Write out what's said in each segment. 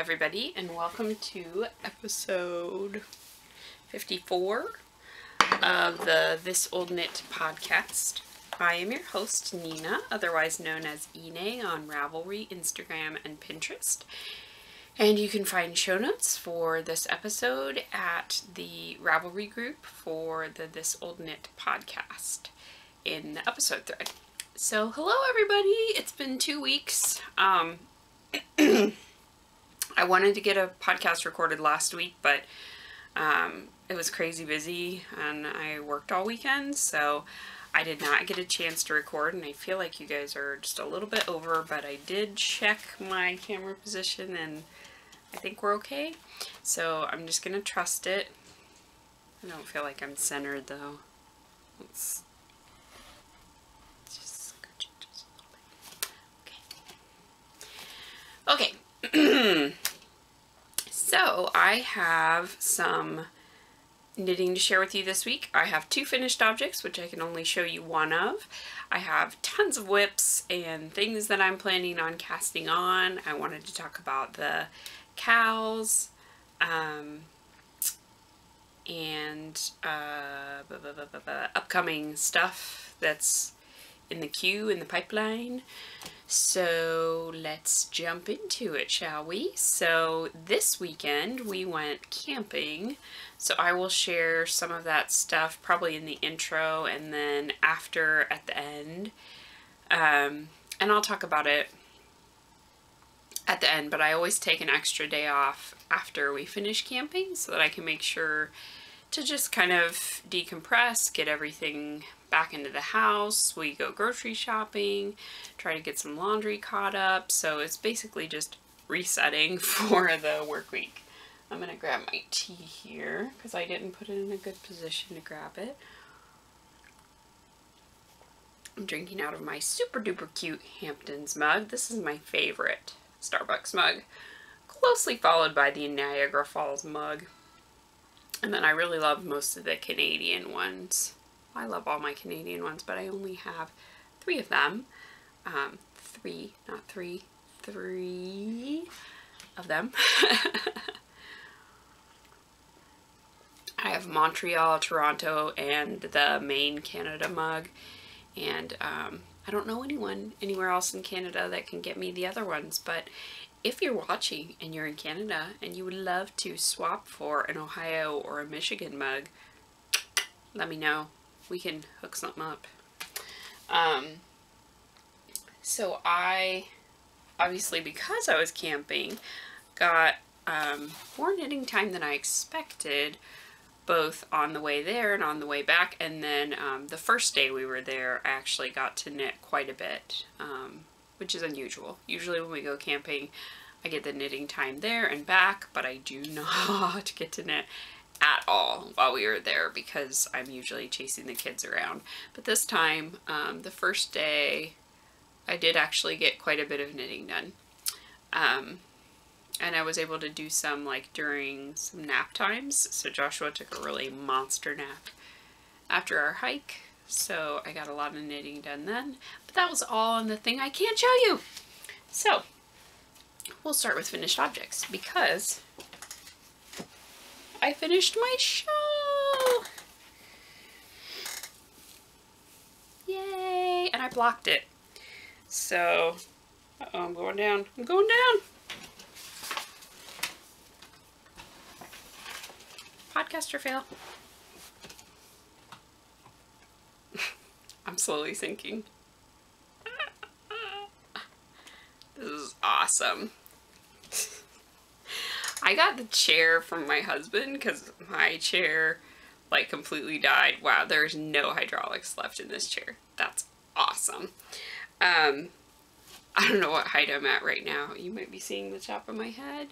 everybody, and welcome to episode 54 of the This Old Knit podcast. I am your host, Nina, otherwise known as Ine on Ravelry, Instagram, and Pinterest. And you can find show notes for this episode at the Ravelry group for the This Old Knit podcast in the episode thread. So, hello everybody! It's been 2 weeks. I wanted to get a podcast recorded last week, but it was crazy busy and I worked all weekend, so I did not get a chance to record, and I feel like you guys are just a little bit over, but I did check my camera position and I think we're okay. So I'm just gonna trust it. I don't feel like I'm centered though. Let's just scooch it just a little bit. Okay. So I have some knitting to share with you this week. I have 2 finished objects, which I can only show you one of. I have tons of whips and things that I'm planning on casting on. I wanted to talk about the cows and upcoming stuff that's in the queue, in the pipeline. So let's jump into it, shall we? So this weekend we went camping, so I will share some of that stuff probably in the intro and then after at the end, and I'll talk about it at the end, but I always take an extra day off after we finish camping so that I can make sure to just kind of decompress, get everything back into the house. We go grocery shopping, try to get some laundry caught up, so it's basically just resetting for the work week. I'm gonna grab my tea here because I didn't put it in a good position to grab it. I'm drinking out of my super duper cute Hamptons mug. This is my favorite Starbucks mug, closely followed by the Niagara Falls mug. And then I really love most of the Canadian ones. I love all my Canadian ones, but I only have 3 of them. 3 of them. I have Montreal, Toronto, and the Maine, Canada mug. And I don't know anyone anywhere else in Canada that can get me the other ones, but if you're watching and you're in Canada and you would love to swap for an Ohio or a Michigan mug, let me know. We can hook something up. So I, obviously because I was camping, got more knitting time than I expected, both on the way there and on the way back. And then the first day we were there, I actually got to knit quite a bit, which is unusual. Usually when we go camping, I get the knitting time there and back, but I do not get to knit at all while we were there because I'm usually chasing the kids around. But this time, the first day, I did actually get quite a bit of knitting done. And I was able to do some like during some nap times. So Joshua took a really monster nap after our hike. So I got a lot of knitting done then. But that was all on the thing I can't show you. So we'll start with finished objects because I finished my shawl. Yay! And I blocked it. So, uh-oh, I'm going down. I'm going down. Podcaster fail. I'm slowly sinking. This is awesome. I got the chair from my husband because my chair like completely died. Wow, there's no hydraulics left in this chair. That's awesome. I don't know what height I'm at right now. You might be seeing the top of my head.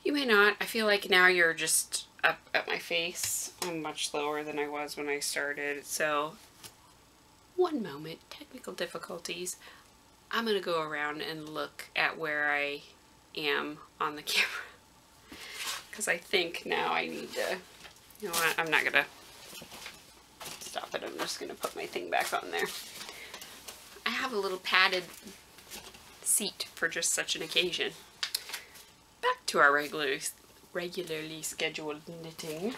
You may not. I feel like now you're just up at my face. I'm much lower than I was when I started. So, one moment. Technical difficulties. I'm going to go around and look at where I am on the camera. Because I think now I need to, you know what, I'm not going to stop it. I'm just going to put my thing back on there. I have a little padded seat for just such an occasion. back to our regularly scheduled knitting.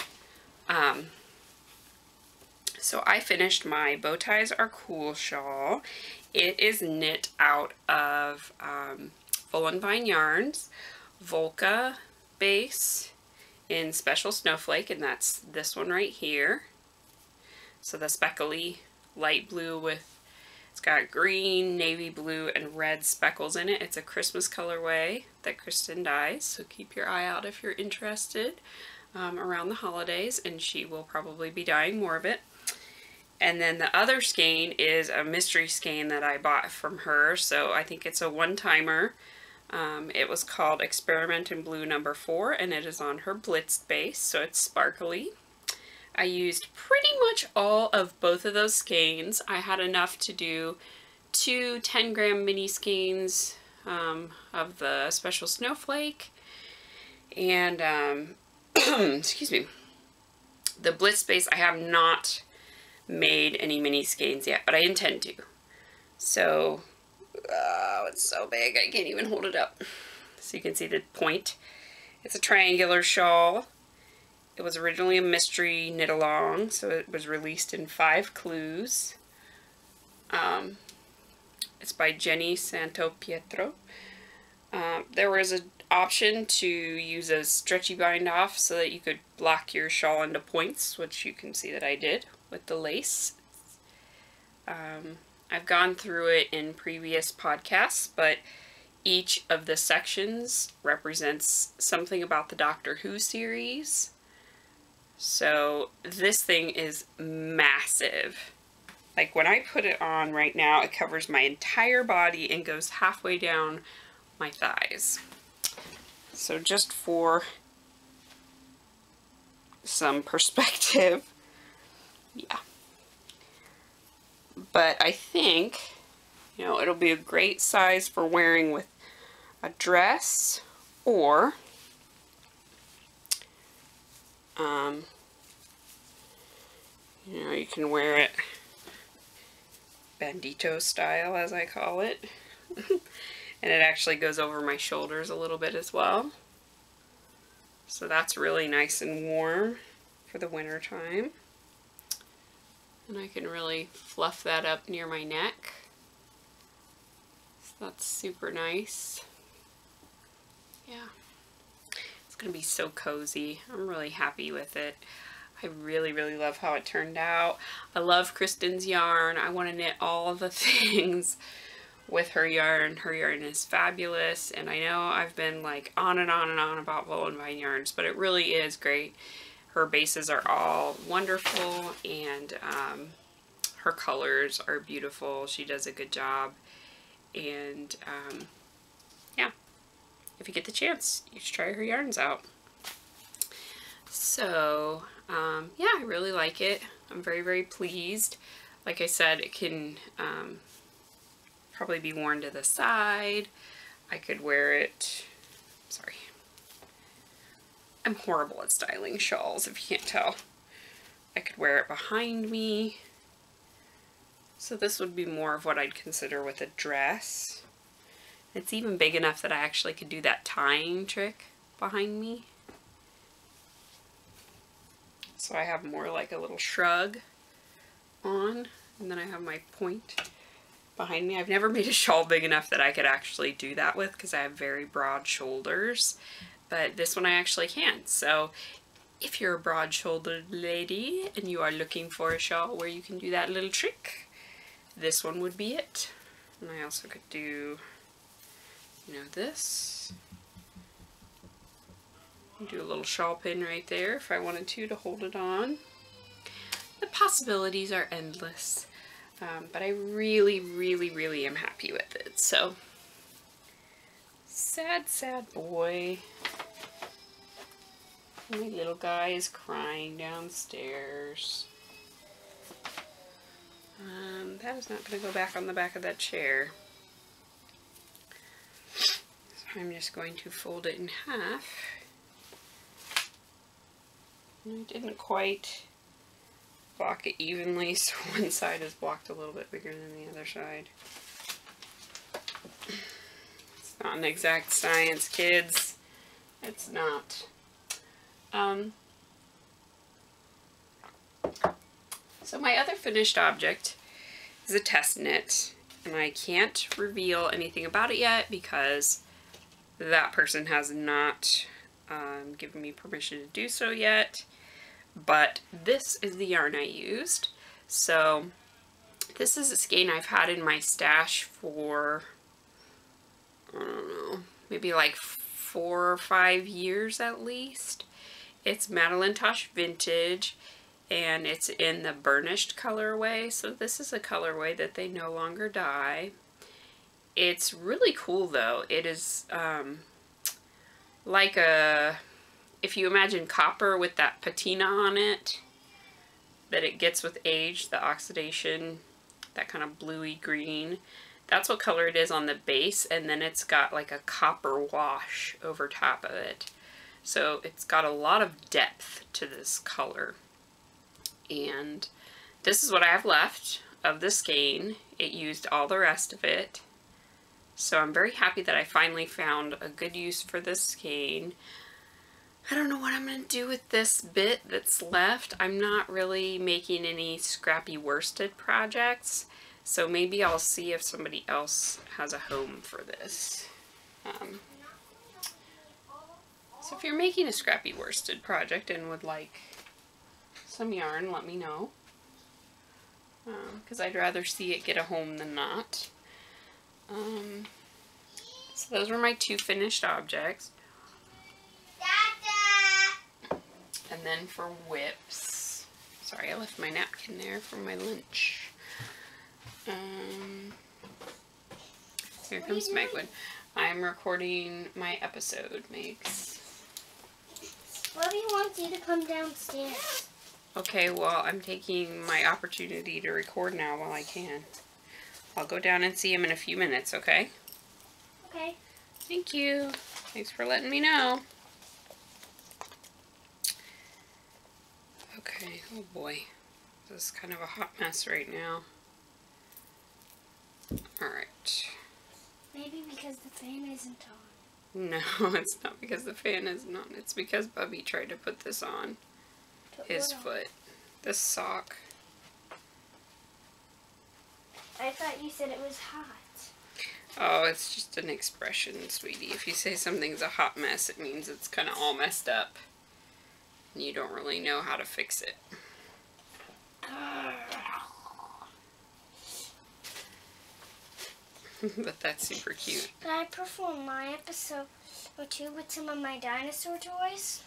So I finished my Bow Ties Are Cool shawl. It is knit out of Wool and Vine Yarns, Volca base in Special Snowflake, and that's this one right here. So the speckly light blue with, it's got green, navy blue, and red speckles in it. It's a Christmas colorway that Kristen dyes, so keep your eye out if you're interested around the holidays, and she will probably be dyeing more of it. And then the other skein is a mystery skein that I bought from her, so I think it's a one-timer. It was called Experiment in Blue No. 4, and it is on her Blitzed base, so it's sparkly. I used pretty much all of both of those skeins. I had enough to do 2 10-gram mini skeins of the Special Snowflake, and excuse me, the Blitzed base I have not made any mini skeins yet, but I intend to. So, oh, it's so big I can't even hold it up. So you can see the point. It's a triangular shawl. It was originally a mystery knit along, so it was released in 5 clues. It's by Jenny Santo Pietro. There was an option to use a stretchy bind off so that you could block your shawl into points, which you can see that I did with the lace. I've gone through it in previous podcasts, but each of the sections represents something about the Doctor Who series. So this thing is massive. Like when I put it on right now, it covers my entire body and goes halfway down my thighs. So just for some perspective, yeah. But I think, you know, it'll be a great size for wearing with a dress, or you know, you can wear it bandito style, as I call it. And it actually goes over my shoulders a little bit as well. So that's really nice and warm for the winter time. And I can really fluff that up near my neck. So that's super nice. Yeah. It's going to be so cozy. I'm really happy with it. I really, really love how it turned out. I love Kristen's yarn. I want to knit all of the things with her yarn. Her yarn is fabulous, and I know I've been like on and on and on about Wool and Vine yarns, but it really is great. Her bases are all wonderful, and her colors are beautiful. She does a good job, and yeah, if you get the chance, you should try her yarns out. So yeah, I really like it. I'm very, very pleased. Like I said, it can probably be worn to the side. I could wear it, sorry, I'm horrible at styling shawls if you can't tell. I could wear it behind me. So this would be more of what I'd consider with a dress. It's even big enough that I actually could do that tying trick behind me. So I have more like a little shrug on, and then I have my point behind me. I've never made a shawl big enough that I could actually do that with because I have very broad shoulders, but this one I actually can. So if you're a broad-shouldered lady and you are looking for a shawl where you can do that little trick, this one would be it. And I also could do, you know, this. Do a little shawl pin right there if I wanted to hold it on. The possibilities are endless, but I really, really, really am happy with it. So, sad, sad boy. My little guy is crying downstairs. That is not going to go back on the back of that chair. So I'm just going to fold it in half. I didn't quite block it evenly, so one side is blocked a little bit bigger than the other side. It's not an exact science, kids. It's not. So my other finished object is a test knit, and I can't reveal anything about it yet because that person has not given me permission to do so yet. But this is the yarn I used. So this is a skein I've had in my stash for, I don't know, maybe like 4 or 5 years at least. It's Madeline Tosh Vintage, and it's in the burnished colorway. So this is a colorway that they no longer dye. It's really cool though. It is like a, if you imagine copper with that patina on it that it gets with age, the oxidation, that kind of bluey green. That's what color it is on the base, and then it's got like a copper wash over top of it. So it's got a lot of depth to this color. And this is what I have left of the skein. It used all the rest of it. So I'm very happy that I finally found a good use for this skein. I don't know what I'm going to do with this bit that's left. I'm not really making any scrappy worsted projects. So maybe I'll see if somebody else has a home for this. So if you're making a scrappy worsted project and would like some yarn, let me know. Because I'd rather see it get a home than not. So those were my 2 finished objects. And then for whips, sorry, I left my napkin there for my lunch. Here comes Megwood. I'm recording my episode, Megs. Bobby wants you to come downstairs. Okay, well, I'm taking my opportunity to record now while I can. I'll go down and see him in a few minutes, okay? Okay. Thank you. Thanks for letting me know. Okay, oh boy. This is kind of a hot mess right now. Alright. Maybe because the fan isn't on. No, it's not because the fan isn't on. It's because Bubby tried to put this on his foot. This sock. I thought you said it was hot. Oh, it's just an expression, sweetie. If you say something's a hot mess, it means it's kind of all messed up. And you don't really know how to fix it. But that's super cute. Can I perform my episode or 2 with some of my dinosaur toys?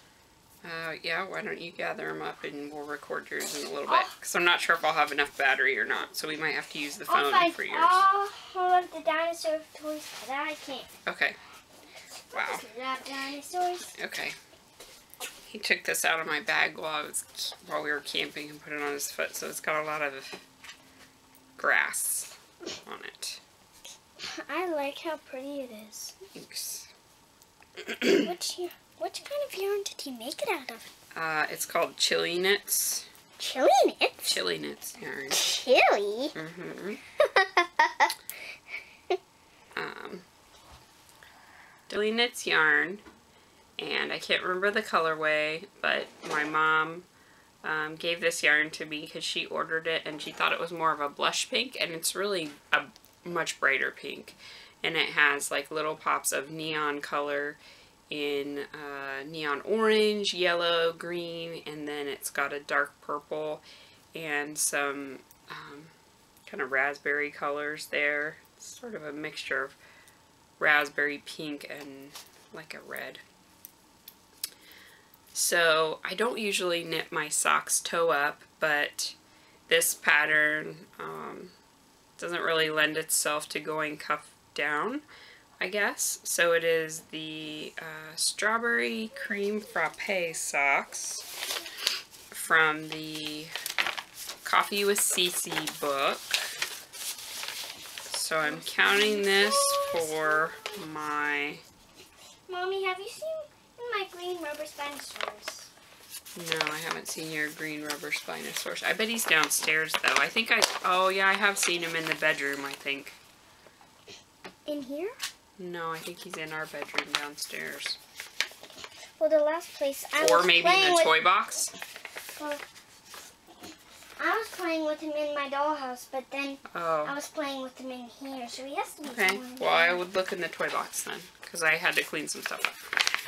Yeah, why don't you gather them up and we'll record yours in a little bit. Because I'm not sure if I'll have enough battery or not, so we might have to use the phone for yours. All of the dinosaur toys that I can. Okay. Wow. Love dinosaurs. Okay. He took this out of my bag while we were camping and put it on his foot, so it's got a lot of grass on it. I like how pretty it is. Thanks. What kind of yarn did you make it out of? It's called Chili Knits. Chili knits? Chili Knits yarn. Chili? Mm-hmm. Chili Knits yarn, and I can't remember the colorway, but my mom gave this yarn to me because she ordered it and she thought it was more of a blush pink, and it's really a much brighter pink, and it has like little pops of neon color in neon orange, yellow, green, and then it's got a dark purple and some kind of raspberry colors there. It's sort of a mixture of raspberry, pink, and like a red. So I don't usually knit my socks toe up, but this pattern doesn't really lend itself to going cuff down, I guess. So it is the Strawberry Cream Frappe socks from the Coffee with Cece book. So I'm counting this for my... Mommy, have you seen my green rubber Spinosaurus? No, I haven't seen your green rubber Spinosaurus. I bet he's downstairs, though. I think oh, yeah, I have seen him in the bedroom, I think. In here? No, I think he's in our bedroom downstairs. Well, the last place I was Or maybe in playing a with, toy box. well, I was playing with him in my dollhouse, but then I Oh, was playing with him in here, so he has to be okay. somewhere in Well, I there. would look in the toy box then, because I had to clean some stuff up.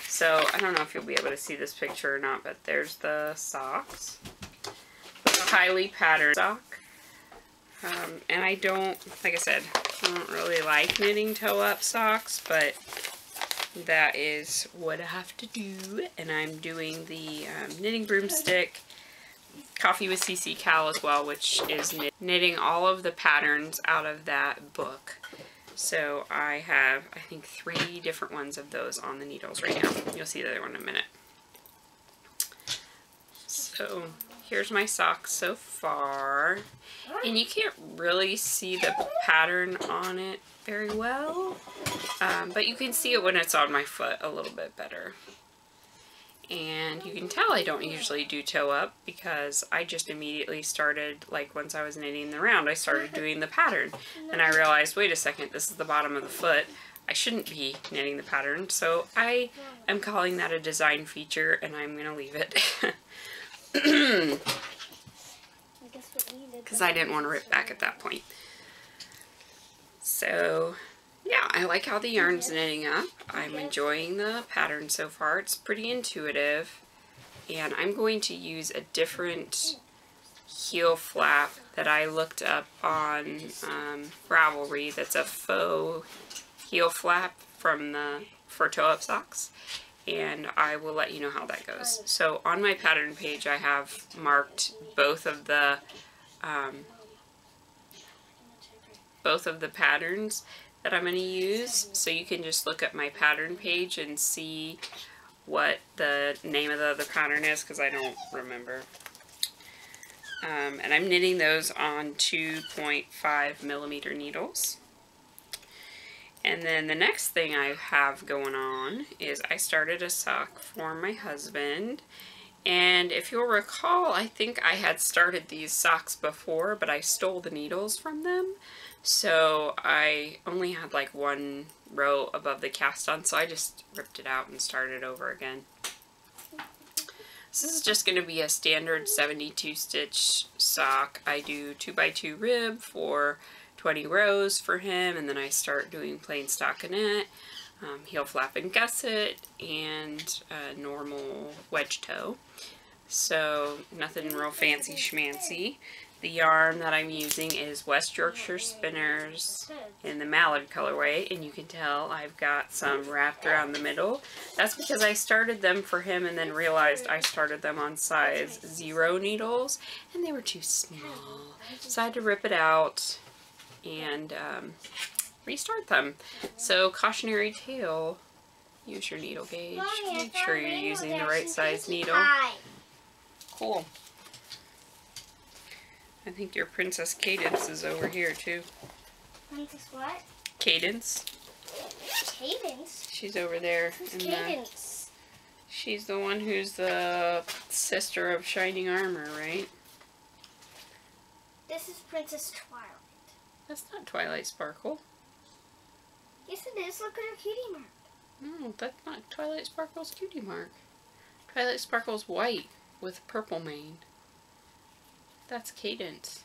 So, I don't know if you'll be able to see this picture or not, but there's the socks. It's a highly patterned sock. And I don't, like I said, I don't really like knitting toe-up socks, but that is what I have to do. And I'm doing the knitting broomstick Coffee with CC Cal as well, which is knitting all of the patterns out of that book. So I have, I think, 3 different ones of those on the needles right now. You'll see the other one in a minute. So here's my socks so far. And you can't really see the pattern on it very well, but you can see it when it's on my foot a little bit better. And you can tell I don't usually do toe up because I just immediately started, like once I was knitting the round, I started doing the pattern. And I realized, wait a second, this is the bottom of the foot. I shouldn't be knitting the pattern. So I am calling that a design feature and I'm going to leave it. Because I didn't want to rip back at that point. So yeah, I like how the yarn's knitting up. I'm enjoying the pattern so far. It's pretty intuitive. And I'm going to use a different heel flap that I looked up on Ravelry that's a faux heel flap for toe-up socks. And I will let you know how that goes. So on my pattern page I have marked both of the patterns that I'm going to use, so you can just look at my pattern page and see what the name of the other pattern is, because I don't remember. And I'm knitting those on 2.5 millimeter needles. And then the next thing I have going on is I started a sock for my husband. And if you'll recall, I think I had started these socks before, but I stole the needles from them. So I only had like 1 row above the cast on, so I just ripped it out and started over again. So this is just going to be a standard 72 stitch sock. I do 2x2 rib for 20 rows for him, and then I start doing plain stockinette, heel flap and gusset, and normal wedge toe. So nothing real fancy schmancy. The yarn that I'm using is West Yorkshire Spinners in the Mallard colorway, and you can tell I've got some wrapped around the middle. That's because I started them for him and then realized I started them on size 0 needles, and they were too small. So I had to rip it out and restart them. So cautionary tale, use your needle gauge. Make sure you're using the right size needle. Cool. I think your Princess Cadence is over here too. Princess what? Cadence. Cadence? She's over there. Who's Cadence? She's the one who's the sister of Shining Armor, right? This is Princess Twilight. That's not Twilight Sparkle. Yes it is. Look at her cutie mark. No, that's not Twilight Sparkle's cutie mark. Twilight Sparkle's white with purple mane. That's Cadence.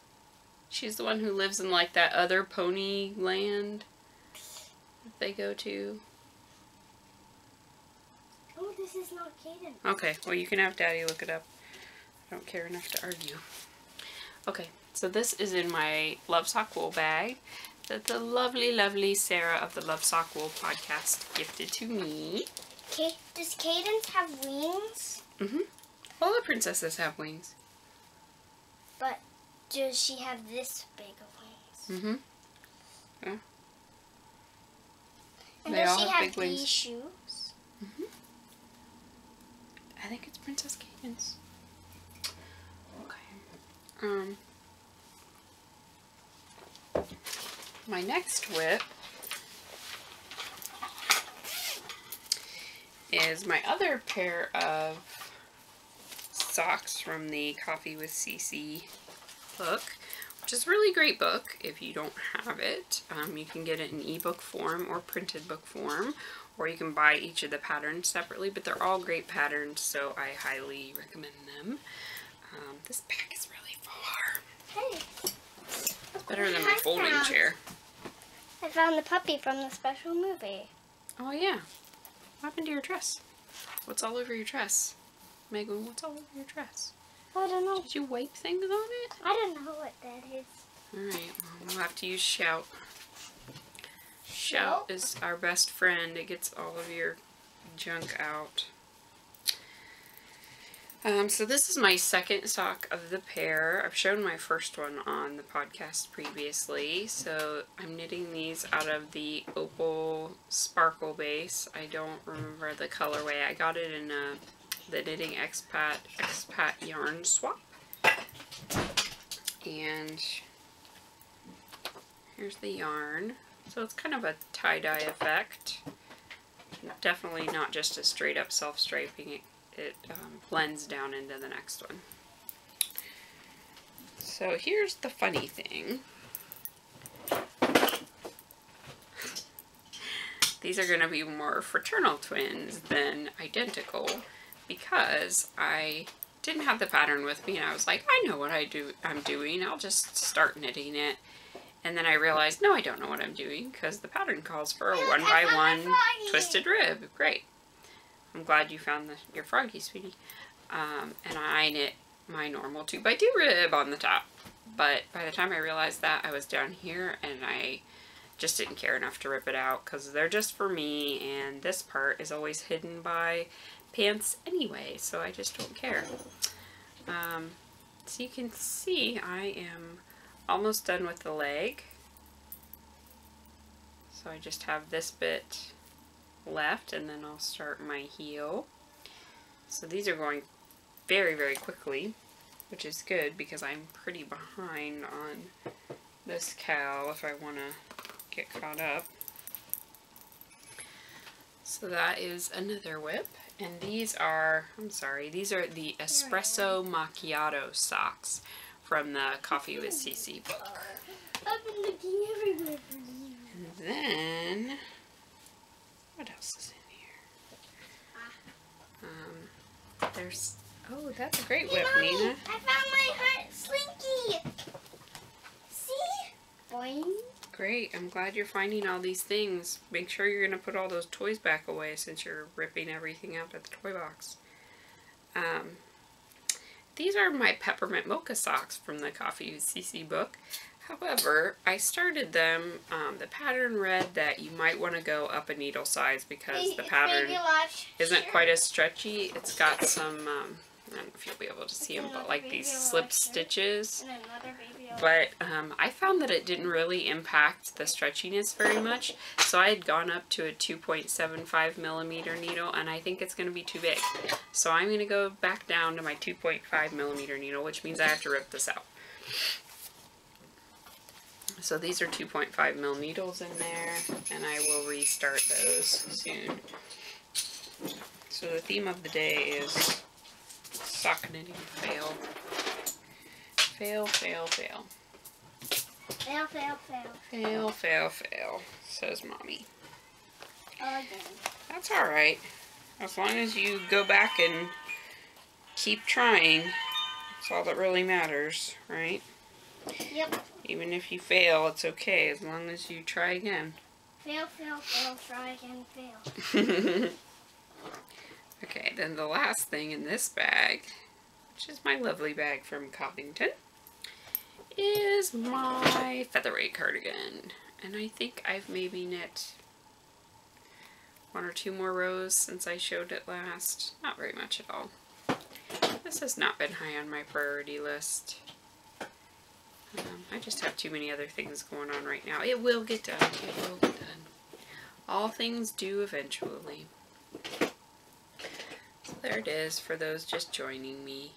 She's the one who lives in like that other pony land that they go to. Oh, this is not Cadence. Okay, well you can have Daddy look it up. I don't care enough to argue. Okay, so this is in my Love Sock Wool bag that the lovely, lovely Sarah of the Love Sock Wool podcast gifted to me. Okay, does Cadence have wings? Mm-hmm. All the princesses have wings. But does she have this big of wings? Mm-hmm. Yeah. And They does all she have have big wings. these shoes? Mm-hmm. I think it's Princess Cadence. Okay. My next whip is my other pair of socks from the Coffee with CC book, which is a really great book. If you don't have it, you can get it in ebook form or printed book form, or you can buy each of the patterns separately, but they're all great patterns, so I highly recommend them. This bag is really far. Hey. That's better than my folding chair. I found the puppy from the special movie. Oh yeah. What happened to your dress? What's all over your dress? Megan, what's all over your dress? I don't know. Did you wipe things on it? I don't know what that is. Alright, well, we'll have to use Shout. Shout is our best friend. It gets all of your junk out. So this is my second sock of the pair. I've shown my first one on the podcast previously. So I'm knitting these out of the Opal Sparkle base. I don't remember the colorway. I got it in the Knitting Expat Yarn Swap. And here's the yarn. So it's kind of a tie-dye effect. Definitely not just a straight up self-striping. It blends down into the next one. So here's the funny thing. These are going to be more fraternal twins than identical, because I didn't have the pattern with me and I was like, I know what I'm doing. I'll just start knitting it. And then I realized, no, I don't know what I'm doing, because the pattern calls for a 1x1 twisted rib. Great. I'm glad you found your froggy, sweetie. And I knit my normal 2x2 rib on the top. But by the time I realized that, I was down here and I just didn't care enough to rip it out, because they're just for me, and this part is always hidden by pants anyway, so I just don't care. So you can see I am almost done with the leg. So I just have this bit left, and then I'll start my heel. So these are going very, very quickly, which is good because I'm pretty behind on this cowl if I want to get caught up. So that is another whip, and these are, these are the Espresso Macchiato socks from the Coffee with CC book. I've been looking everywhere for you. And then, what else is in here? There's, oh, that's a great whip, Mommy, Nina. I found my heart slinky. See? Boing. Great, I'm glad you're finding all these things. Make sure you're going to put all those toys back away since you're ripping everything out of the toy box. These are my peppermint mocha socks from the Coffee with CC book. However, I started them, the pattern read that you might want to go up a needle size because the pattern isn't quite as stretchy. It's got some, I don't know if you'll be able to see them, but like these slip stitches. But I found that it didn't really impact the stretchiness very much. So I had gone up to a 2.75 millimeter needle, and I think it's going to be too big. So I'm going to go back down to my 2.5 millimeter needle, which means I have to rip this out. So these are 2.5 mil needles in there, and I will restart those soon. So the theme of the day is sock knitting fail. Fail, fail, fail. Fail, fail, fail. Fail, fail, fail, says Mommy. Again. That's alright. As long as you go back and keep trying, that's all that really matters, right? Yep. Even if you fail, it's okay, as long as you try again. Fail, fail, fail, try again, fail. Okay, then the last thing in this bag, which is my lovely bag from Coppington, is my Featherweight cardigan. And I think I've maybe knit 1 or 2 more rows since I showed it last. Not very much at all. This has not been high on my priority list. I just have too many other things going on right now. It will get done. It will get done. All things do eventually. So there it is for those just joining me.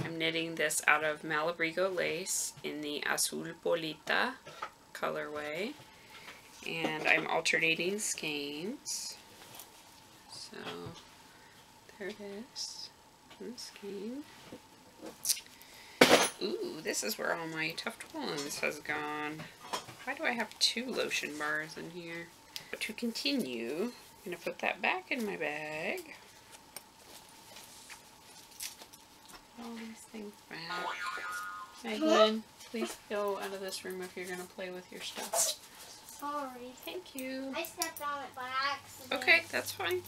I'm knitting this out of Malabrigo lace in the Azul Polita colorway. And I'm alternating skeins. So there it is. One skein. Ooh, this is where all my Tuft Woolens has gone. Why do I have 2 lotion bars in here? But to continue, I'm going to put that back in my bag. All these things back. Megan, please go out of this room if you're going to play with your stuff. Sorry. Thank you. I stepped on it by accident. Okay, that's fine.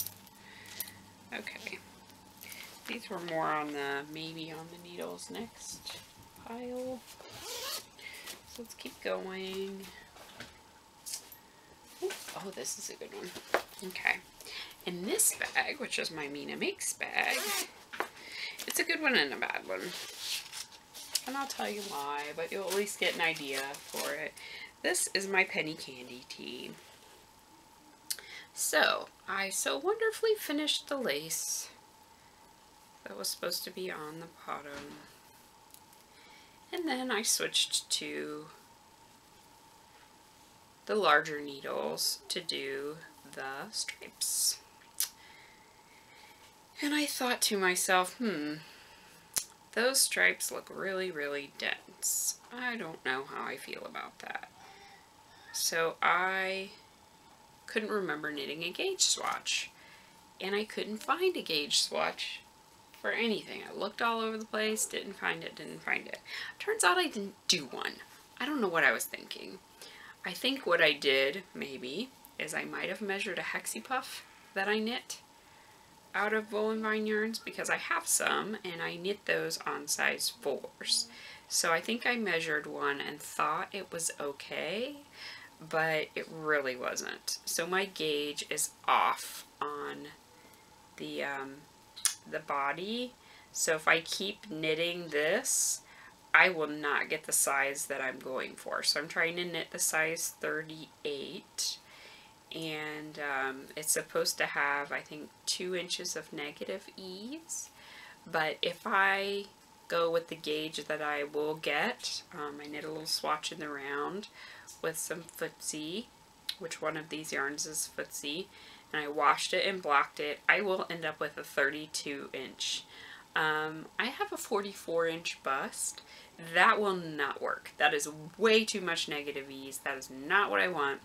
Okay. These were more on the, maybe on the needles next pile. So let's keep going. Oh, this is a good one. Okay. In this bag, which is my Mina Makes bag, it's a good one and a bad one. And I'll tell you why, but you'll at least get an idea for it. This is my penny candy tea. So, I so wonderfully finished the lace that was supposed to be on the bottom. And then I switched to the larger needles to do the stripes. And I thought to myself, those stripes look really, really dense. I don't know how I feel about that. So I couldn't remember knitting a gauge swatch. And I couldn't find a gauge swatch for anything. I looked all over the place, didn't find it. Turns out I didn't do one. I don't know what I was thinking. I think what I did, maybe, is I might have measured a Hexie Puff that I knit out of Wool and Vine yarns, because I have some, and I knit those on size 4s. So I think I measured one and thought it was okay, but it really wasn't. So my gauge is off on the body. So if I keep knitting this, I will not get the size that I'm going for. So I'm trying to knit the size 38. And it's supposed to have, I think, 2 inches of negative ease. But if I go with the gauge that I will get, I knit a little swatch in the round with some Footsie, which one of these yarns is Footsie, and I washed it and blocked it, I will end up with a 32 inch. I have a 44 inch bust. That will not work. That is way too much negative ease. That is not what I want.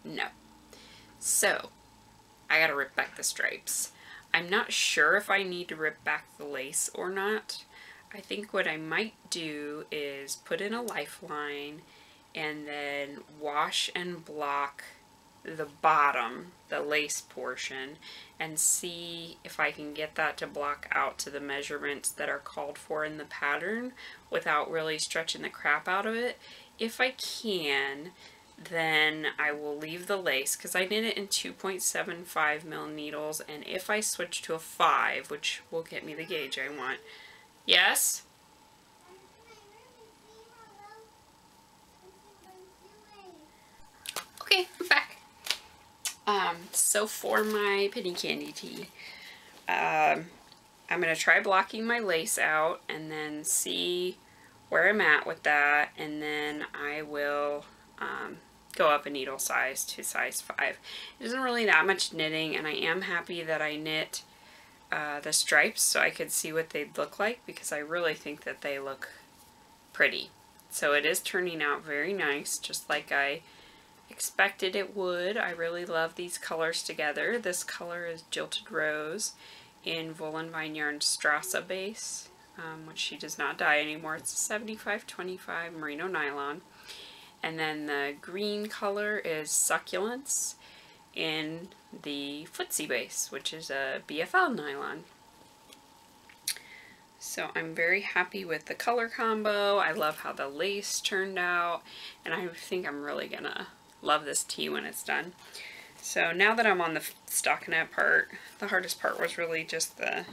No. So, I gotta rip back the stripes. I'm not sure if I need to rip back the lace or not. I think what I might do is put in a lifeline and then wash and block the bottom, the lace portion, and see if I can get that to block out to the measurements that are called for in the pattern without really stretching the crap out of it. If I can, then I will leave the lace, because I knit it in 2.75 mil needles, and if I switch to a 5, which will get me the gauge I want. Yes? Okay, I'm back. So for my penny candy tea, I'm going to try blocking my lace out and then see where I'm at with that, and then I will go up a needle size to size 5. It isn't really that much knitting, and I am happy that I knit the stripes so I could see what they'd look like, because I really think that they look pretty. So it is turning out very nice, just like I expected it would. I really love these colors together. This color is Jilted Rose in Wool and Vine Yarn Strassa base, which she does not dye anymore. It's a 75/25 merino nylon. And then the green color is Succulence in the Footsie base, which is a BFL nylon. So I'm very happy with the color combo. I love how the lace turned out, and I think I'm really gonna love this tea when it's done. So now that I'm on the stockinette part, the hardest part was really just the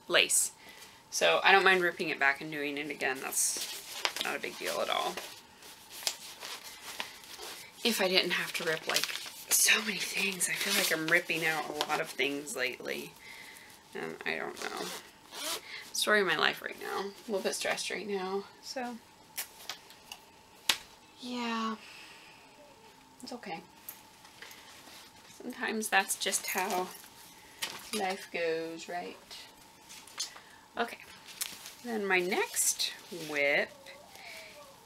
lace. So I don't mind ripping it back and doing it again. That's not a big deal at all. If I didn't have to rip like so many things, I feel like I'm ripping out a lot of things lately. And I don't know. Story of my life right now. A little bit stressed right now. So, yeah. It's okay. Sometimes that's just how life goes, right? Okay. Then my next whip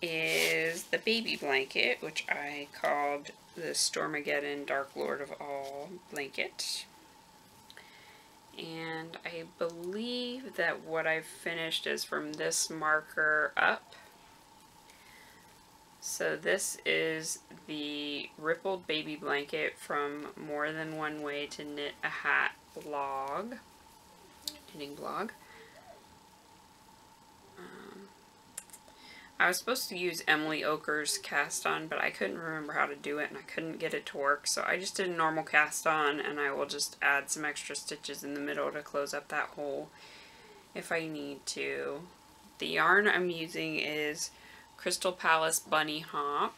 is the baby blanket, which I called the Stormageddon Dark Lord of All blanket. And I believe that what I've finished is from this marker up. So this is the Rippled Baby Blanket from More Than One Way to Knit a Hat blog, knitting blog. I was supposed to use Emily Oker's cast on, but I couldn't remember how to do it and I couldn't get it to work, so I just did a normal cast on, and I will just add some extra stitches in the middle to close up that hole if I need to. The yarn I'm using is Crystal Palace Bunny Hop,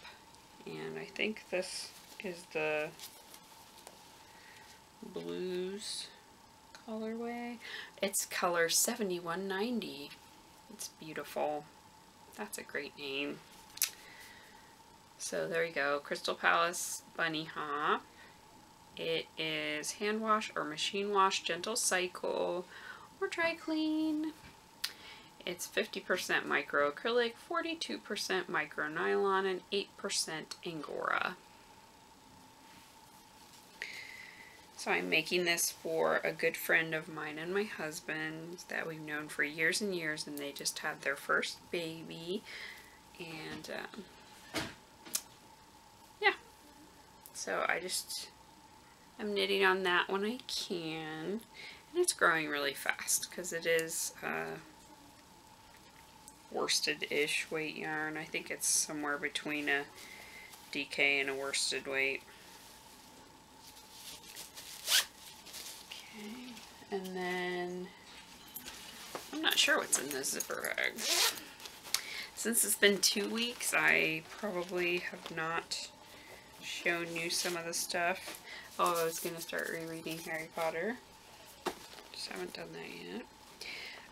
and I think this is the blues colorway. It's color 7190. It's beautiful. That's a great name. So there you go, Crystal Palace Bunny Hop. It is hand wash or machine wash, gentle cycle, or dry clean. It's 50% micro acrylic, 42% micro nylon, and 8% Angora. So I'm making this for a good friend of mine and my husband that we've known for years and years, and they just had their first baby, and yeah, so I'm knitting on that when I can, and it's growing really fast because it is worsted-ish weight yarn. I think it's somewhere between a DK and a worsted weight. And then, I'm not sure what's in this zipper bag. Since it's been 2 weeks, I probably have not shown you some of the stuff. Oh, I was going to start rereading Harry Potter. Just haven't done that yet.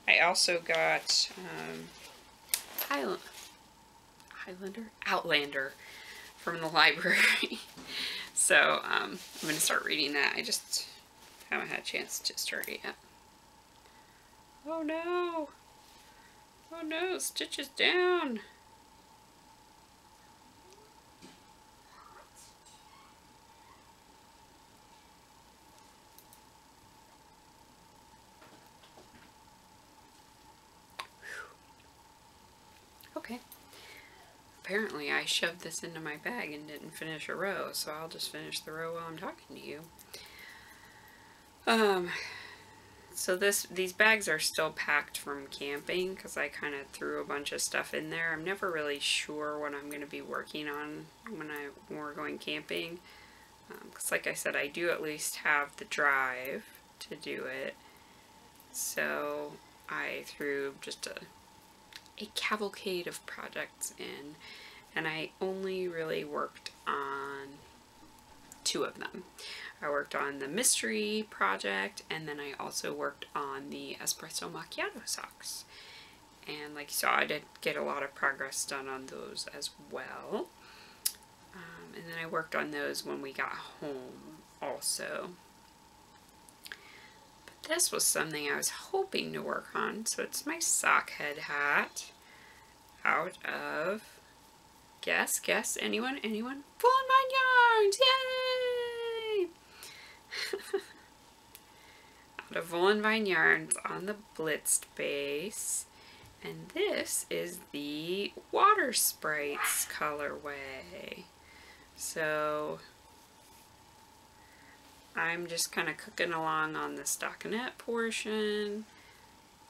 I also got Outlander from the library. So, I'm going to start reading that. I just haven't had a chance to start it yet. Oh no! Oh no, Stitch is down! Okay. Apparently I shoved this into my bag and didn't finish a row, so I'll just finish the row while I'm talking to you. So these bags are still packed from camping because I kind of threw a bunch of stuff in there. I'm never really sure what I'm going to be working on when we're going camping. Because like I said, I do at least have the drive to do it. So I threw just a cavalcade of projects in, and I only really worked on 2 of them. I worked on the mystery project, and then I also worked on the espresso macchiato socks. And like you saw, I did get a lot of progress done on those as well. And then I worked on those when we got home also. But this was something I was hoping to work on. So it's my sock head hat out of, guess, anyone? Wool and Vine Yarns! Yay! Out of Wool and Vine Yarns on the Blitzed base, and this is the Water Sprites colorway. So I'm just kind of cooking along on the stockinette portion.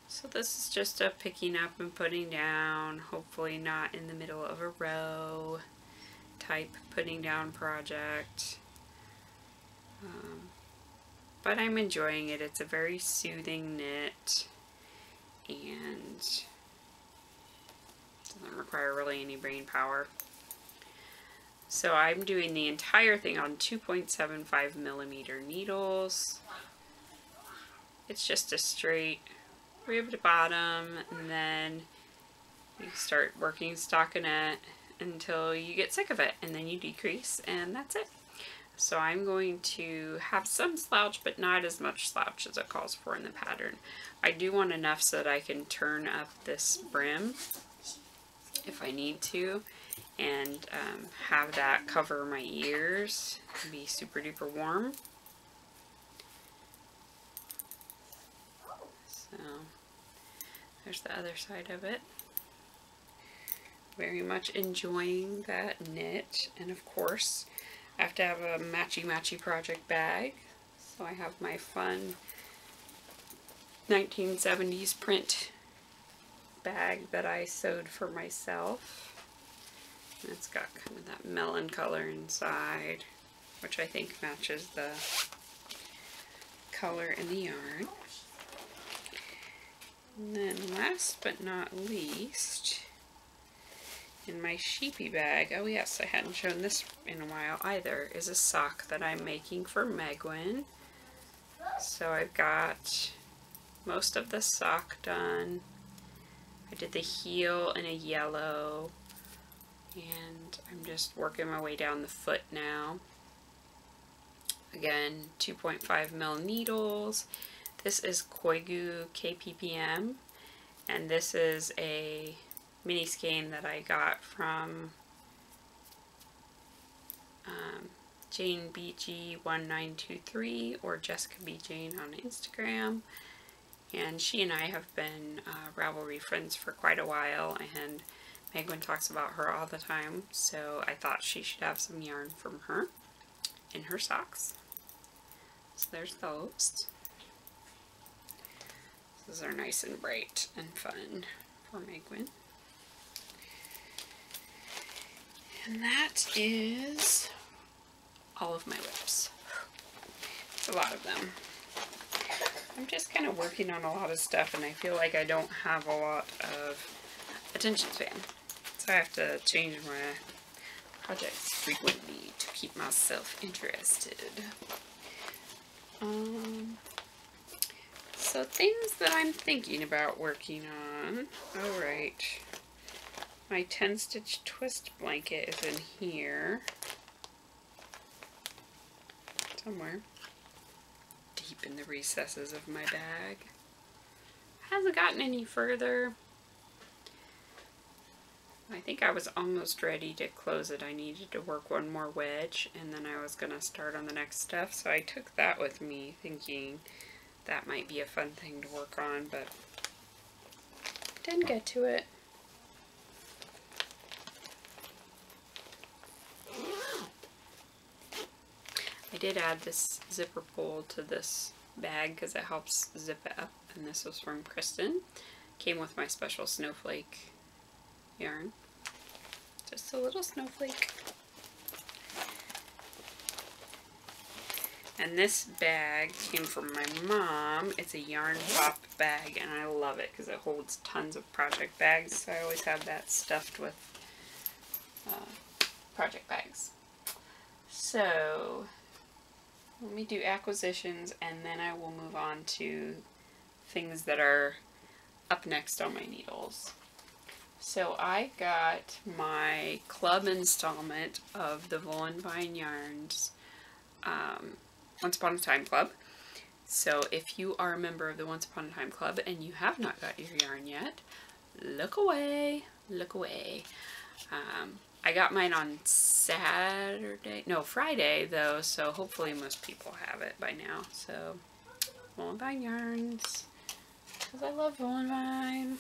So this is just a picking up and putting down, hopefully not in the middle of a row type putting down project. But I'm enjoying it. It's a very soothing knit and doesn't require really any brain power. So I'm doing the entire thing on 2.75mm needles. It's just a straight ribbed bottom, and then you start working stockinette until you get sick of it, and then you decrease, and that's it. So I'm going to have some slouch, but not as much slouch as it calls for in the pattern. I do want enough so that I can turn up this brim. if I need to, and have that cover my ears and be super duper warm. So there's the other side of it. Very much enjoying that knit, and of course I have to have a matchy project bag, so I have my fun 1970s print bag that I sewed for myself. And it's got kind of that melon color inside, which I think matches the color in the yarn. And then last but not least, in my sheepy bag, oh yes, I hadn't shown this in a while either, is a sock that I'm making for Megwin. So I've got most of the sock done. I did the heel in a yellow, and I'm just working my way down the foot now. Again, 2.5mm needles. This is Koigu KPPM, and this is a mini skein that I got from Jane BG1923 or Jessica B. Jane on Instagram. And she and I have been Ravelry friends for quite a while, and Megwin talks about her all the time, so I thought she should have some yarn from her in her socks. So there's those. Those are nice and bright and fun for Megwin. And that is all of my whips. It's a lot of them. I'm just kind of working on a lot of stuff, and I feel like I don't have a lot of attention span. So I have to change my projects frequently to keep myself interested. So things that I'm thinking about working on. Oh, right. My 10-stitch twist blanket is in here. Somewhere. Deep in the recesses of my bag. Hasn't gotten any further. I think I was almost ready to close it. I needed to work one more wedge, and then I was going to start on the next stuff. So I took that with me, thinking that might be a fun thing to work on, but didn't get to it. I did add this zipper pull to this bag because it helps zip it up, and this was from Kristen. Came with my special snowflake yarn. Just a little snowflake. And this bag came from my mom. It's a yarn pop bag, and I love it because it holds tons of project bags. So I always have that stuffed with project bags. So let me do acquisitions, and then I will move on to things that are up next on my needles. So I got my club installment of the Wool and Vine Yarns Once Upon a Time Club. So if you are a member of the Once Upon a Time Club and you have not got your yarn yet, look away, look away. I got mine on Friday though, so hopefully most people have it by now. So Wool and Vine Yarns, because I love Wool and Vine.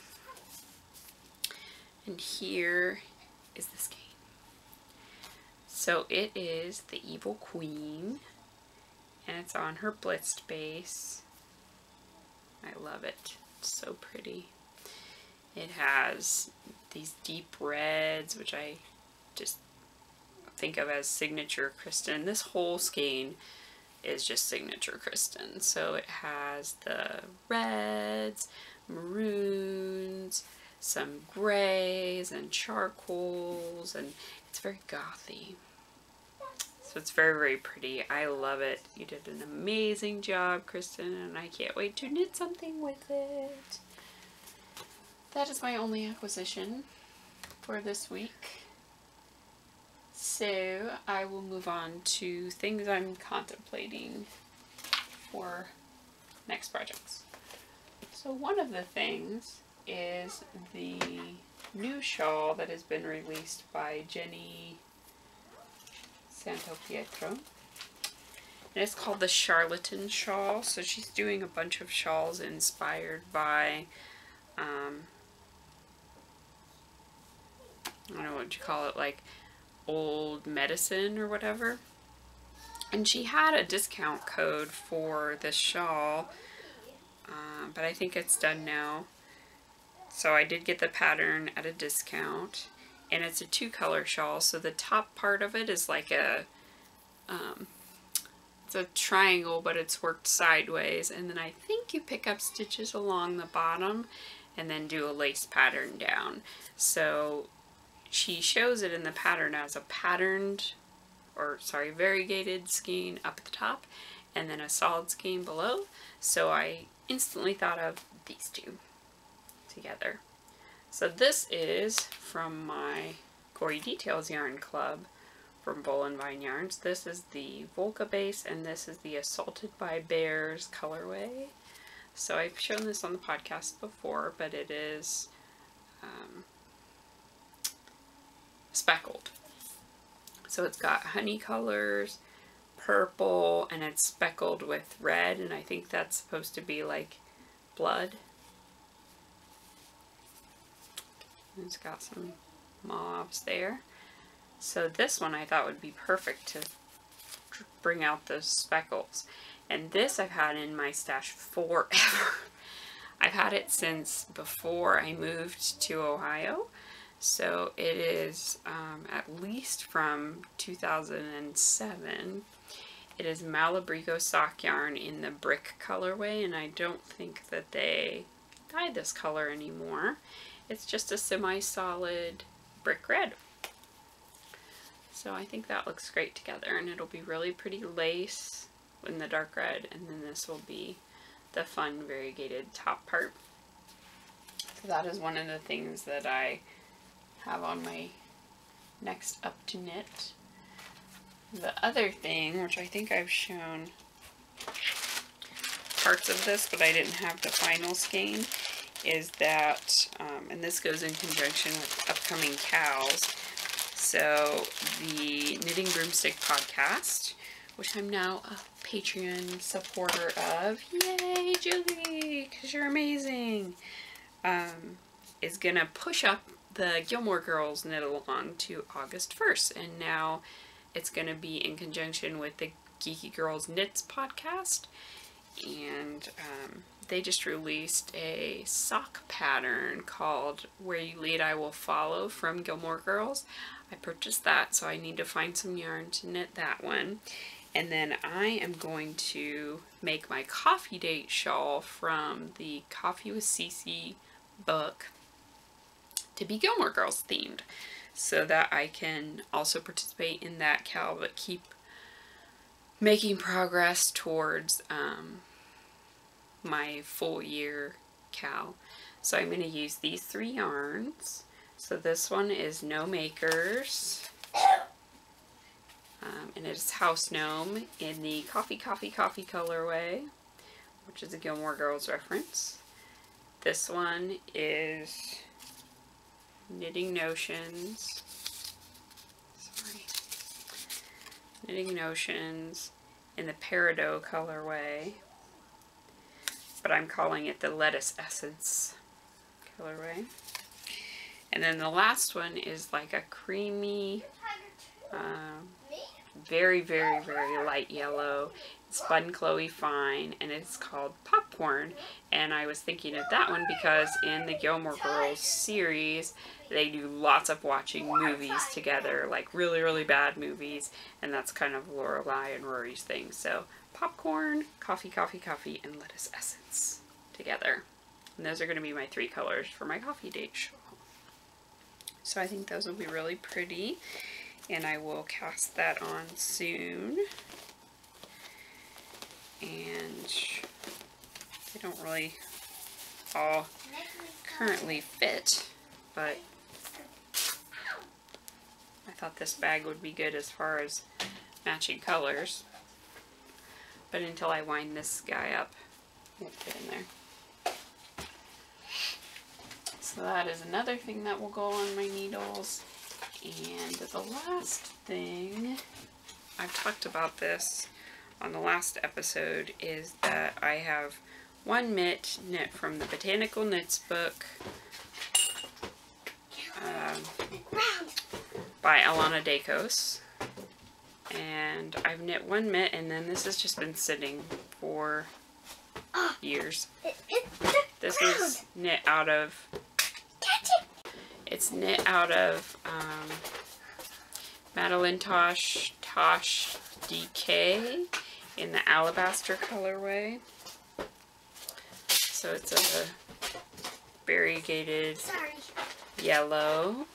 And here is the skein. So it is the Evil Queen, and it's on her blitzed base. I love it. It's so pretty. It has these deep reds, which I just think of as signature Kristen. This whole skein is just signature Kristen. So it has the reds, maroons, some grays and charcoals, and it's very gothy. So it's very, very pretty. I love it. You did an amazing job, Kristen, and I can't wait to knit something with it. That is my only acquisition for this week. So I will move on to things I'm contemplating for next projects. So one of the things is the new shawl that has been released by Jenny Santo Pietro. And it's called the Charlatan Shawl. So she's doing a bunch of shawls inspired by, I don't know what you call it, like old medicine or whatever. And she had a discount code for this shawl, but I think it's done now. So I did get the pattern at a discount, and it's a 2-color shawl. So the top part of it is like a, it's a triangle, but it's worked sideways. And then I think you pick up stitches along the bottom and then do a lace pattern down. So she shows it in the pattern as a patterned, or sorry, variegated skein up at the top, and then a solid skein below. So I instantly thought of these two together. So this is from my Gory Details Yarn Club from Bowl and Vine Yarns. This is the Volca base, and this is the Assaulted by Bears colorway. So I've shown this on the podcast before, but it is speckled. So it's got honey colors, purple, and it's speckled with red, and I think that's supposed to be like blood. And it's got some mauves there. So this one I thought would be perfect to bring out those speckles. And this I've had in my stash forever. I've had it since before I moved to Ohio. So it is at least from 2007. It is Malabrigo sock yarn in the brick colorway, and I don't think that they dye this color anymore. It's just a semi-solid brick red. So I think that looks great together, and it'll be really pretty lace in the dark red, and then this will be the fun variegated top part. So that is one of the things that I have on my next up to knit. The other thing, which I think I've shown parts of this, but I didn't have the final skein, is that, and this goes in conjunction with upcoming cows. So the Knitting Broomstick podcast, which I'm now a Patreon supporter of, yay Julie, because you're amazing, is gonna push up the Gilmore Girls Knit Along to August 1st, and now it's gonna be in conjunction with the Geeky Girls Knits podcast, and they just released a sock pattern called Where You Lead I Will Follow from Gilmore Girls. I purchased that, so I need to find some yarn to knit that one. And then I am going to make my coffee date shawl from the Coffee with Cece book to be Gilmore Girls themed, so that I can also participate in that cal, but keep making progress towards my full year cal. So I'm going to use these 3 yarns. So this one is No Makers, and it's House Gnome in the Coffee colorway, which is a Gilmore Girls reference. This one is Knitting Notions. Knitting Notions in the Peridot colorway, but I'm calling it the Lettuce Essence colorway. And then the last one is like a creamy, very, very, very light yellow. It's Fun Chloe Fine, and it's called Popcorn. And I was thinking of that one because in the Gilmore Girls series, they do lots of watching movies together, like really, really bad movies, and that's kind of Lorelai and Rory's thing. So popcorn, coffee, and lettuce essence together. And those are going to be my 3 colors for my coffee date shawl. So I think those will be really pretty, and I will cast that on soon. And they don't really all currently fit, but I thought this bag would be good as far as matching colors. But until I wind this guy up, it won't fit in there. So that is another thing that will go on my needles. And the last thing, I've talked about this on the last episode, is that I have one mitt knit from the Botanical Knits book by Alana Dacos. And I've knit one mitt, and then this has just been sitting for years. This is knit out of, it's knit out of Madeline Tosh DK in the Alabaster colorway. So it's a variegated yellow.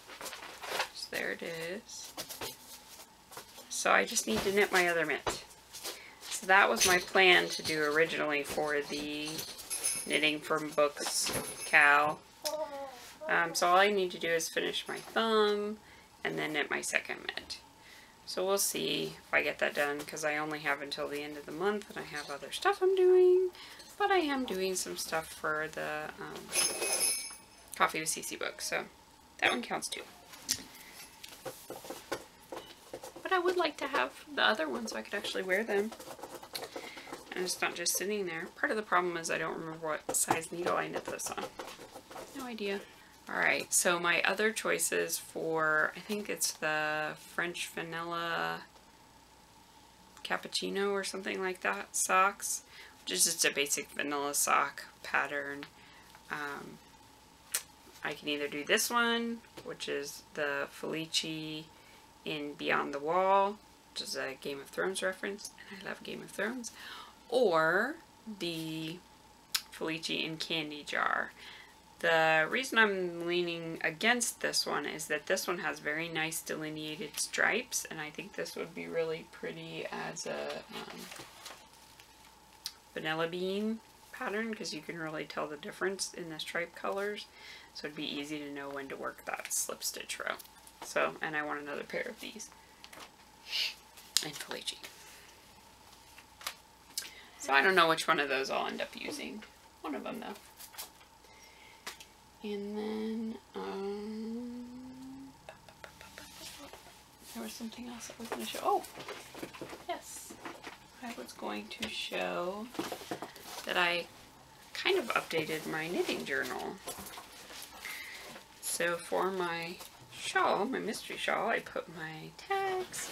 So there it is. So I just need to knit my other mitt. So that was my plan to do originally for the Knitting from Books Cal. So all I need to do is finish my thumb and then knit my second mitt. So we'll see if I get that done, because I only have until the end of the month and I have other stuff I'm doing. But I am doing some stuff for the Coffee with Cece book, so that one counts too. But I would like to have the other ones so I could actually wear them. And it's not just sitting there. Part of the problem is I don't remember what size needle I knit this on. No idea. Alright, so my other choices for, I think it's the French Vanilla Cappuccino or something like that, socks. Which is just a basic vanilla sock pattern. I can either do this one, which is the Felici in Beyond the Wall, which is a Game of Thrones reference, and I love Game of Thrones, or the Felici in Candy Jar. The reason I'm leaning against this one is that this one has very nice delineated stripes, and I think this would be really pretty as a vanilla bean pattern, because you can really tell the difference in the stripe colors. So it'd be easy to know when to work that slip stitch row. So, and I want another pair of these in Felici. So I don't know which one of those I'll end up using. One of them though. And then, there was something else I was going to show. Oh, yes. I was going to show that I kind of updated my knitting journal. So for my shawl, my mystery shawl, I put my tags,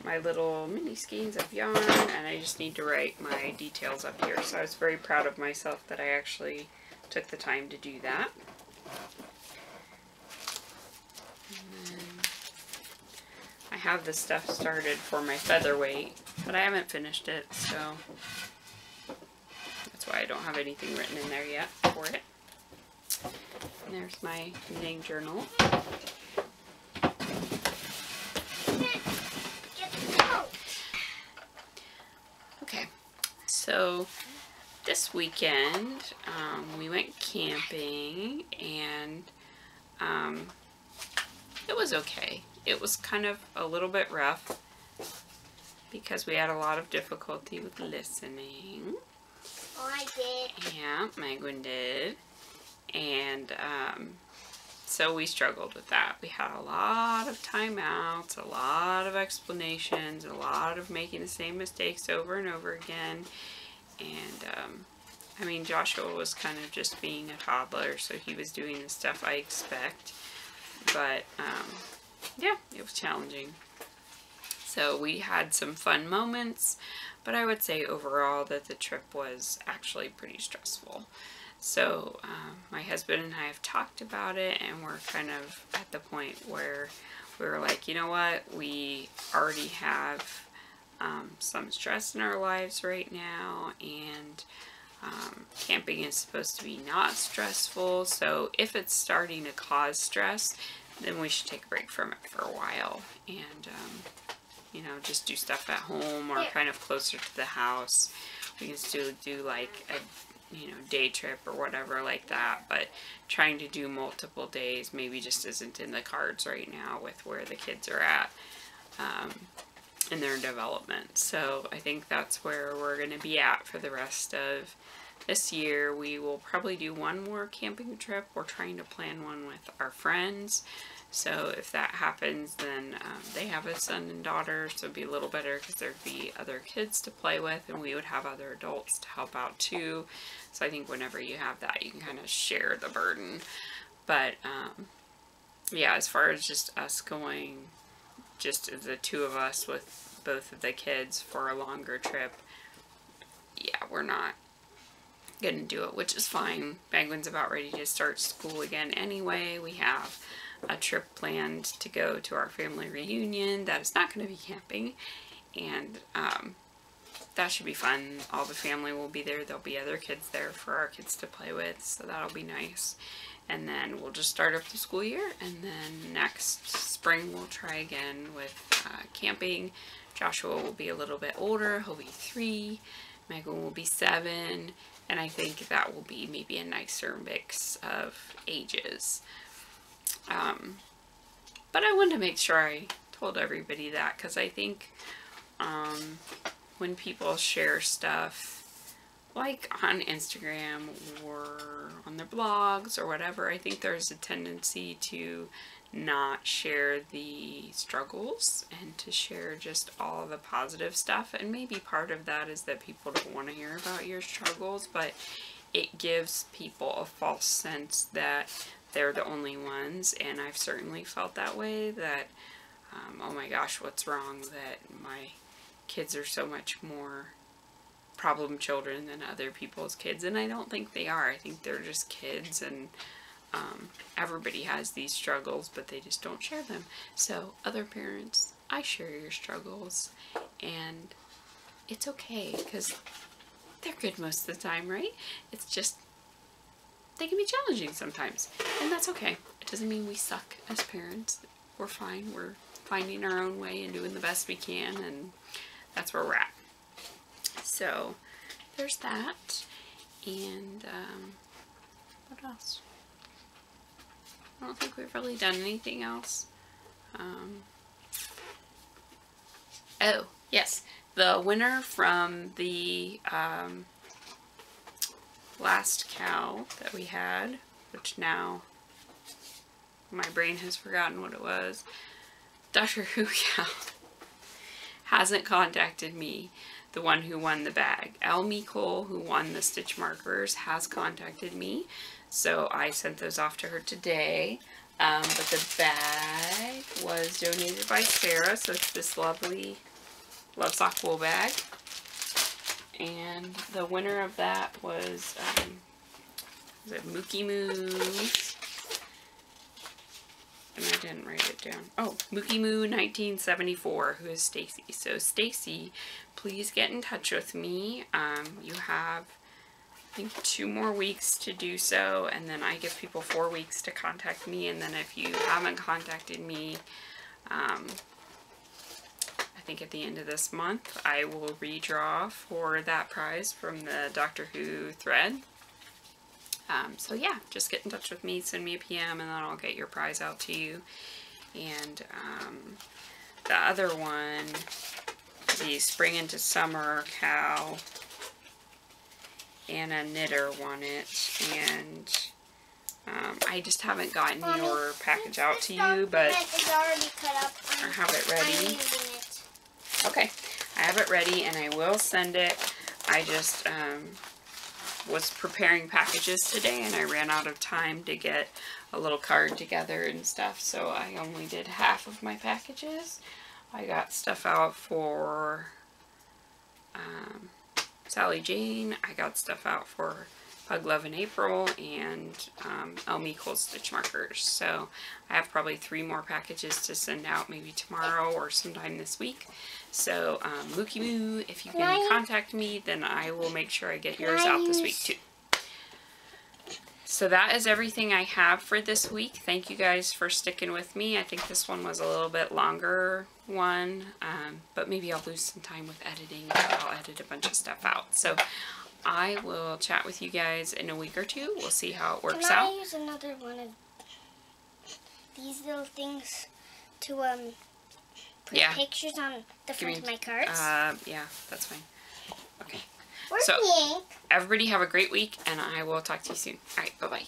my little mini skeins of yarn, and I just need to write my details up here. So I was very proud of myself that I actually took the time to do that. And then I have this stuff started for my featherweight, but I haven't finished it, so that's why I don't have anything written in there yet for it. And there's my knitting journal. Okay, so this weekend we went camping, and it was okay. It was kind of a little bit rough because we had a lot of difficulty with listening. Oh, I did. Yeah, Megan did. And so we struggled with that. We had a lot of timeouts, a lot of explanations, a lot of making the same mistakes over and over again. And I mean, Joshua was kind of just being a toddler, so he was doing the stuff I expect. But yeah, it was challenging. So we had some fun moments, but I would say overall that the trip was actually pretty stressful. So my husband and I have talked about it, and we're kind of at the point where we were like, you know what, we already have some stress in our lives right now, and camping is supposed to be not stressful, so if it's starting to cause stress, then we should take a break from it for a while, and you know, just do stuff at home or kind of closer to the house. We can still do like a day trip or whatever like that, but trying to do multiple days maybe just isn't in the cards right now with where the kids are at in their development. So I think that's where we're going to be at for the rest of this year we will probably do one more camping trip. We're trying to plan one with our friends. So if that happens, then they have a son and daughter, so it'd be a little better because there'd be other kids to play with, and we would have other adults to help out too. So I think whenever you have that, you can kind of share the burden. But yeah, as far as just us going, just the two of us with both of the kids for a longer trip, yeah, we're not gonna do it, which is fine. Penguin's about ready to start school again anyway. We have a trip planned to go to our family reunion that is not going to be camping, and that should be fun. All the family will be there. There'll be other kids there for our kids to play with, so that'll be nice. And then we'll just start up the school year, and then next spring we'll try again with camping. Joshua will be a little bit older. He'll be 3. Megan will be 7, and I think that will be maybe a nicer mix of ages. But I wanted to make sure I told everybody that, because I think when people share stuff like on Instagram or on their blogs or whatever, I think there's a tendency to not share the struggles and to share just all the positive stuff. And maybe part of that is that people don't want to hear about your struggles, but it gives people a false sense that they're the only ones, and I've certainly felt that way, that oh my gosh, what's wrong, that my kids are so much more problem children than other people's kids, and I don't think they are. I think they're just kids, and everybody has these struggles, but they just don't share them. So other parents, I share your struggles, and it's okay, because they're good most of the time, right? It's just they can be challenging sometimes, and that's okay. It doesn't mean we suck as parents. We're fine. We're finding our own way and doing the best we can, and that's where we're at. So there's that. And what else? I don't think we've really done anything else. Oh, yes. The winner from the last cow that we had, which now my brain has forgotten what it was, Doctor Who cow, hasn't contacted me. The one who won the bag, Elmy Cole, who won the stitch markers, has contacted me, so I sent those off to her today. But the bag was donated by Sarah, so it's this lovely Love Sock wool bag. And the winner of that was it Mookie Moo? And I didn't write it down. Oh, Mookie Moo 1974, who is Stacy. So Stacy, please get in touch with me. You have, I think, 2 more weeks to do so, and then I give people 4 weeks to contact me. And then if you haven't contacted me, I think at the end of this month, I will redraw for that prize from the Doctor Who thread. So yeah, just get in touch with me, send me a PM, and then I'll get your prize out to you. And the other one, the Spring into Summer cow, Anna Knitter won it, and I just haven't gotten your package out to you, but it's already cut up. I have it ready. I'm using it. Okay, I have it ready, and I will send it. I just was preparing packages today, and I ran out of time to get a little card together and stuff, so I only did half of my packages. I got stuff out for Sally Jane. I got stuff out for Pug Love in April, and Elmy Cole stitch markers. So I have probably 3 more packages to send out, maybe tomorrow or sometime this week. So Mookie Moo, if you can contact me, then I will make sure I get yours out this week too. So that is everything I have for this week. Thank you guys for sticking with me. I think this one was a little bit longer one, but maybe I'll lose some time with editing. I'll edit a bunch of stuff out. So I will chat with you guys in a week or 2. We'll see how it works out. Can I use another one of these little things to put pictures on the front of my cards? Yeah, that's fine. Okay. We're So pink. everybody have a great week, and I will talk to you soon. All right, bye-bye.